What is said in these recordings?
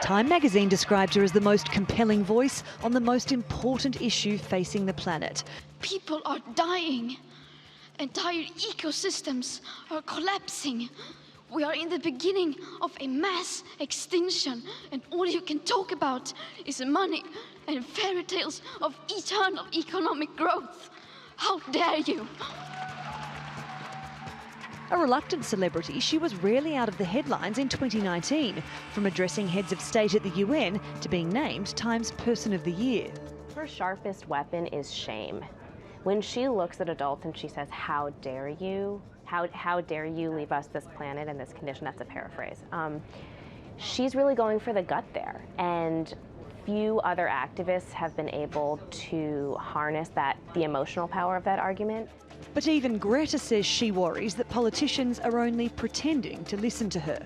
Time magazine described her as the most compelling voice on the most important issue facing the planet. People are dying. Entire ecosystems are collapsing. We are in the beginning of a mass extinction, and all you can talk about is money and fairy tales of eternal economic growth. How dare you? A reluctant celebrity, she was rarely out of the headlines in 2019, from addressing heads of state at the UN to being named Time's Person of the Year. Her sharpest weapon is shame. When she looks at adults and she says, "How dare you? How dare you leave us this planet in this condition?" That's a paraphrase. She's really going for the gut there. And few other activists have been able to harness the emotional power of that argument. But even Greta says she worries that politicians are only pretending to listen to her.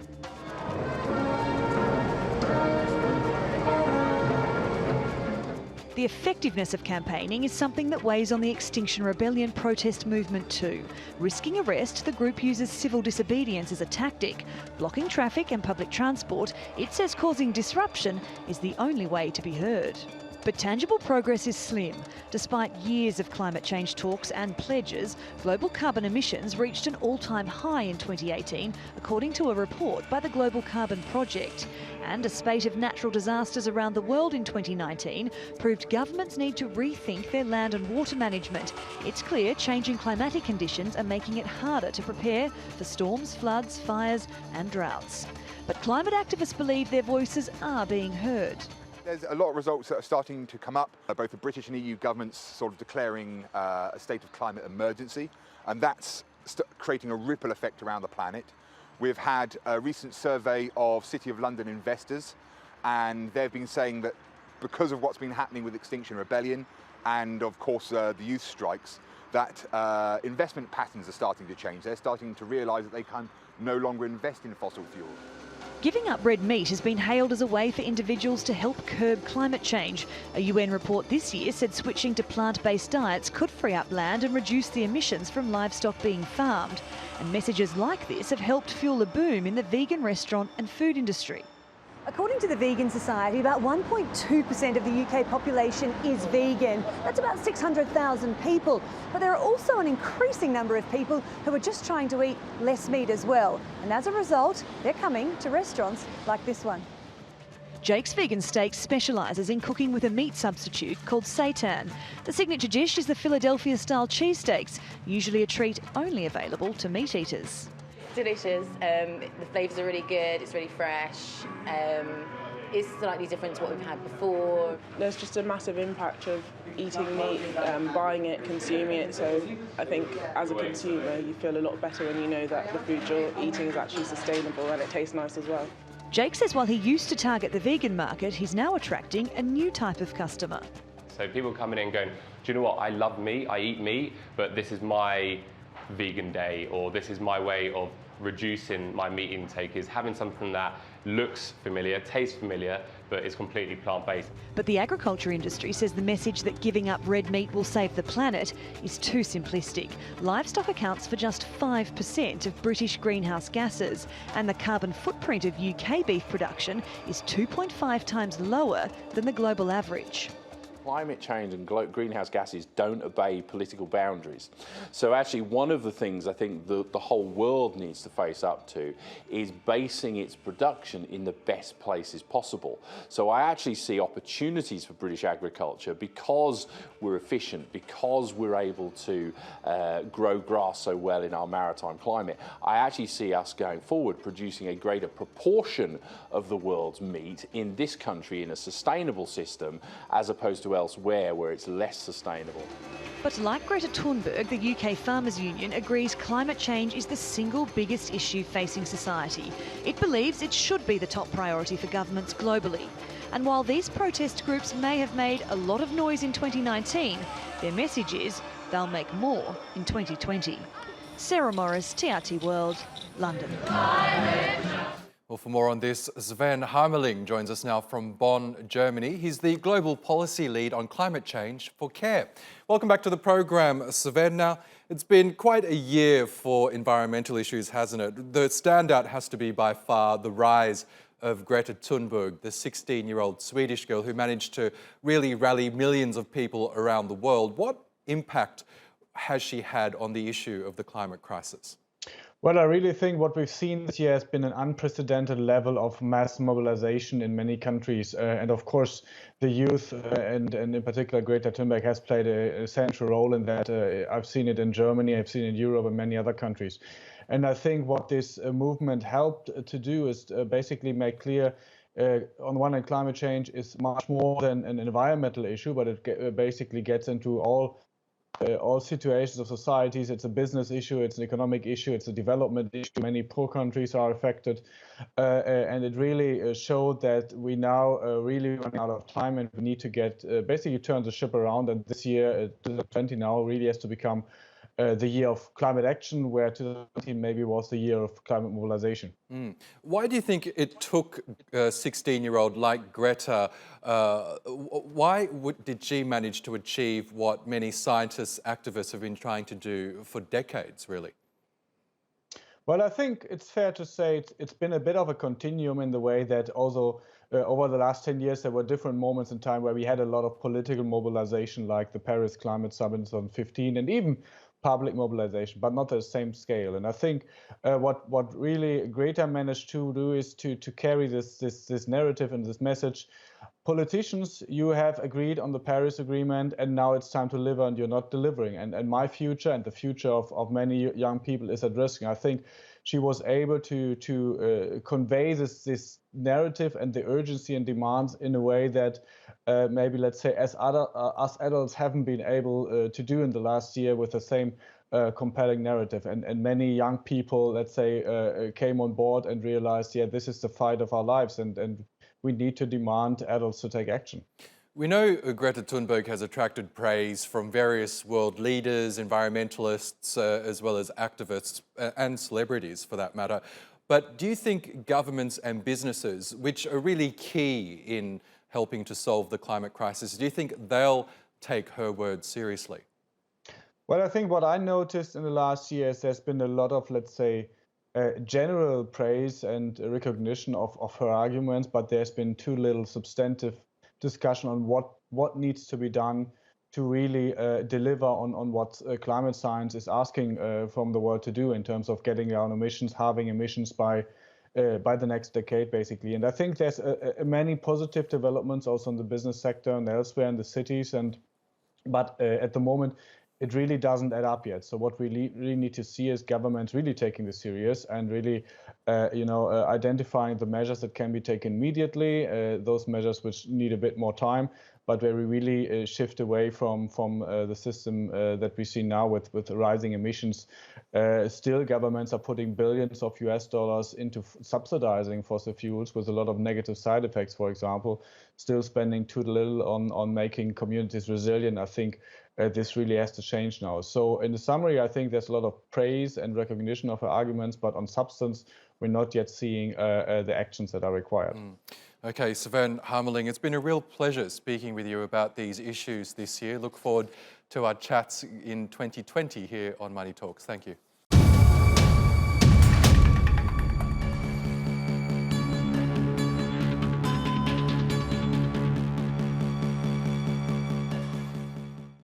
The effectiveness of campaigning is something that weighs on the Extinction Rebellion protest movement too. Risking arrest, the group uses civil disobedience as a tactic. Blocking traffic and public transport, it says causing disruption is the only way to be heard. But tangible progress is slim. Despite years of climate change talks and pledges, global carbon emissions reached an all-time high in 2018, according to a report by the Global Carbon Project. And a spate of natural disasters around the world in 2019 proved governments need to rethink their land and water management. It's clear changing climatic conditions are making it harder to prepare for storms, floods, fires and droughts. But climate activists believe their voices are being heard. There's a lot of results that are starting to come up, both the British and EU governments sort of declaring a state of climate emergency, and that's creating a ripple effect around the planet. We've had a recent survey of City of London investors, and they've been saying that because of what's been happening with Extinction Rebellion and of course the youth strikes, that investment patterns are starting to change. They're starting to realise that they can no longer invest in fossil fuels. Giving up red meat has been hailed as a way for individuals to help curb climate change. A UN report this year said switching to plant-based diets could free up land and reduce the emissions from livestock being farmed. And messages like this have helped fuel a boom in the vegan restaurant and food industry. According to the Vegan Society, about 1.2% of the UK population is vegan. That's about 600,000 people. But there are also an increasing number of people who are just trying to eat less meat as well. And as a result, they're coming to restaurants like this one. Jake's Vegan Steaks specialises in cooking with a meat substitute called seitan. The signature dish is the Philadelphia-style cheesesteaks, usually a treat only available to meat eaters. Delicious. The flavours are really good. It's really fresh. It's slightly different to what we've had before. There's just a massive impact of eating meat, buying it, consuming it. So I think as a consumer, you feel a lot better when you know that the food you're eating is actually sustainable and it tastes nice as well. Jake says while he used to target the vegan market, he's now attracting a new type of customer. So people coming in going, do you know what? I love meat. I eat meat, but this is my vegan day, or this is my way of reducing my meat intake, is having something that looks familiar, tastes familiar, but is completely plant-based. But the agriculture industry says the message that giving up red meat will save the planet is too simplistic. Livestock accounts for just 5% of British greenhouse gases, and the carbon footprint of UK beef production is 2.5 times lower than the global average. Climate change and greenhouse gases don't obey political boundaries. So actually one of the things I think the whole world needs to face up to is basing its production in the best places possible. So I actually see opportunities for British agriculture because we're efficient, because we're able to grow grass so well in our maritime climate. I actually see us going forward producing a greater proportion of the world's meat in this country in a sustainable system as opposed to elsewhere where it's less sustainable. But like Greta Thunberg, the UK Farmers Union agrees climate change is the single biggest issue facing society. It believes it should be the top priority for governments globally. And while these protest groups may have made a lot of noise in 2019, their message is they'll make more in 2020. Sarah Morice, TRT World, London. Well, for more on this, Sven Harmeling joins us now from Bonn, Germany. He's the Global Policy Lead on Climate Change for CARE. Welcome back to the programme, Sven. Now, it's been quite a year for environmental issues, hasn't it? The standout has to be by far the rise of Greta Thunberg, the 16-year-old Swedish girl who managed to really rally millions of people around the world. What impact has she had on the issue of the climate crisis? Well, I really think what we've seen this year has been an unprecedented level of mass mobilization in many countries. And of course, the youth and in particular Greta Thunberg has played a central role in that. I've seen it in Germany, I've seen it in Europe and many other countries. And I think what this movement helped to do is basically make clear on one hand, climate change is much more than an environmental issue, but it basically gets into all situations of societies. It's a business issue, it's an economic issue, it's a development issue. Many poor countries are affected. And it really showed that we now really run out of time and we need to get basically turn the ship around. And this year, 2020 now really has to become the year of climate action, where 2019 maybe was the year of climate mobilization. Why do you think it took a 16-year-old like Greta, did she manage to achieve what many scientists, activists have been trying to do for decades, really? Well, I think it's fair to say it's been a bit of a continuum in the way that also over the last 10 years, there were different moments in time where we had a lot of political mobilization, like the Paris Climate Summit in 2015, and even public mobilization, but not at the same scale. And I think what really Greta managed to do is to carry this narrative and this message. Politicians, you have agreed on the Paris Agreement, and now it's time to deliver, and you're not delivering. And my future and the future of many young people is at risk. And I think she was able to convey this narrative and the urgency and demands in a way that maybe, let's say, us adults haven't been able to do in the last year with the same compelling narrative. And many young people, let's say, came on board and realized, yeah, this is the fight of our lives, and we need to demand adults to take action. We know Greta Thunberg has attracted praise from various world leaders, environmentalists, as well as activists and celebrities for that matter. But do you think governments and businesses, which are really key in helping to solve the climate crisis, do you think they'll take her words seriously? Well, I think what I noticed in the last year is there's been a lot of, let's say, general praise and recognition of her arguments, but there's been too little substantive discussion on what needs to be done to really deliver on what climate science is asking from the world to do in terms of getting down emissions, halving emissions by the next decade, basically. And I think there's many positive developments also in the business sector and elsewhere in the cities, but at the moment, it really doesn't add up yet. So what we really need to see is governments really taking this serious and really, identifying the measures that can be taken immediately, those measures which need a bit more time, but where we really shift away from the system that we see now with rising emissions. Still, governments are putting billions of US dollars into subsidizing fossil fuels with a lot of negative side effects, for example, still spending too little on making communities resilient. I think this really has to change now. So in the summary, I think there's a lot of praise and recognition of her arguments, but on substance, we're not yet seeing the actions that are required. Okay, Sven Harmeling, it's been a real pleasure speaking with you about these issues this year. Look forward to our chats in 2020 here on Money Talks. Thank you.